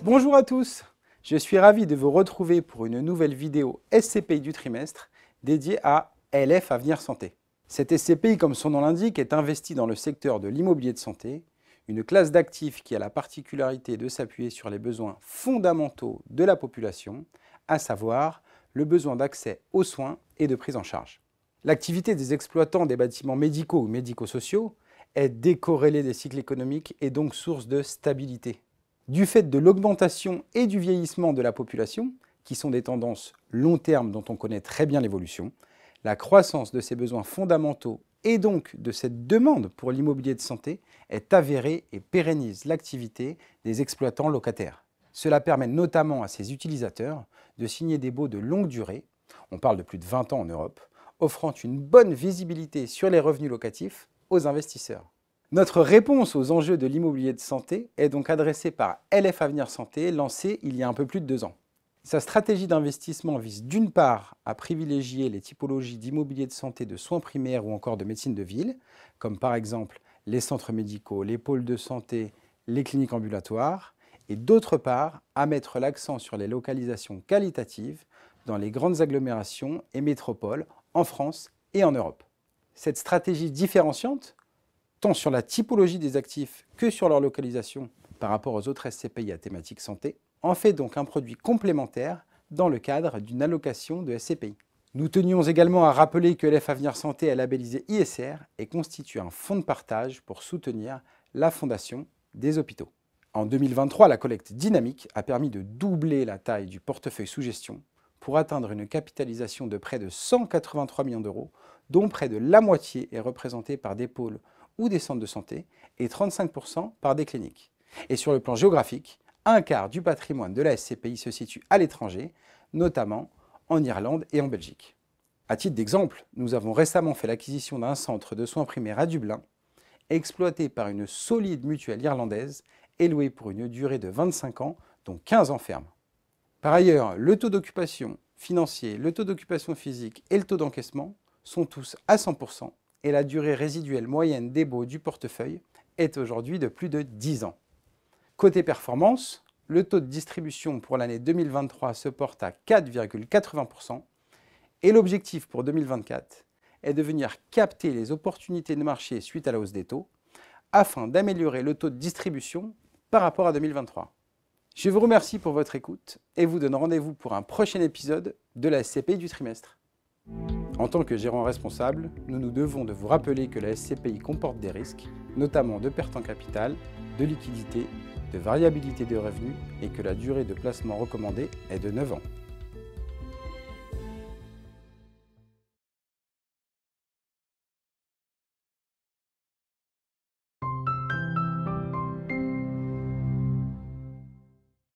Bonjour à tous, je suis ravi de vous retrouver pour une nouvelle vidéo SCPI du trimestre dédiée à LF Avenir Santé. Cette SCPI, comme son nom l'indique, est investie dans le secteur de l'immobilier de santé, une classe d'actifs qui a la particularité de s'appuyer sur les besoins fondamentaux de la population, à savoir le besoin d'accès aux soins et de prise en charge. L'activité des exploitants des bâtiments médicaux ou médico-sociaux est décorrélée des cycles économiques et donc source de stabilité. Du fait de l'augmentation et du vieillissement de la population, qui sont des tendances long terme dont on connaît très bien l'évolution, la croissance de ces besoins fondamentaux et donc de cette demande pour l'immobilier de santé est avérée et pérennise l'activité des exploitants locataires. Cela permet notamment à ces utilisateurs de signer des baux de longue durée, on parle de plus de 20 ans en Europe, offrant une bonne visibilité sur les revenus locatifs aux investisseurs. Notre réponse aux enjeux de l'immobilier de santé est donc adressée par LF Avenir Santé, lancée il y a un peu plus de 2 ans. Sa stratégie d'investissement vise d'une part à privilégier les typologies d'immobilier de santé de soins primaires ou encore de médecine de ville, comme par exemple les centres médicaux, les pôles de santé, les cliniques ambulatoires, et d'autre part à mettre l'accent sur les localisations qualitatives dans les grandes agglomérations et métropoles en France et en Europe. Cette stratégie différenciante, tant sur la typologie des actifs que sur leur localisation par rapport aux autres SCPI à thématique santé, en fait donc un produit complémentaire dans le cadre d'une allocation de SCPI. Nous tenions également à rappeler que LF Avenir Santé est labellisé ISR et constitue un fonds de partage pour soutenir la fondation des hôpitaux. En 2023, la collecte dynamique a permis de doubler la taille du portefeuille sous gestion pour atteindre une capitalisation de près de 183 millions d'euros, dont près de la moitié est représentée par des pôles ou des centres de santé et 35% par des cliniques. Et sur le plan géographique, un quart du patrimoine de la SCPI se situe à l'étranger, notamment en Irlande et en Belgique. À titre d'exemple, nous avons récemment fait l'acquisition d'un centre de soins primaires à Dublin, exploité par une solide mutuelle irlandaise et loué pour une durée de 25 ans, dont 15 ans ferme. Par ailleurs, le taux d'occupation financier, le taux d'occupation physique et le taux d'encaissement sont tous à 100%, et la durée résiduelle moyenne des baux du portefeuille est aujourd'hui de plus de 10 ans. Côté performance, le taux de distribution pour l'année 2023 se porte à 4,80% et l'objectif pour 2024 est de venir capter les opportunités de marché suite à la hausse des taux afin d'améliorer le taux de distribution par rapport à 2023. Je vous remercie pour votre écoute et vous donne rendez-vous pour un prochain épisode de la SCPI du trimestre. En tant que gérant responsable, nous nous devons de vous rappeler que la SCPI comporte des risques, notamment de perte en capital, de liquidité, de variabilité de revenus et que la durée de placement recommandée est de 9 ans.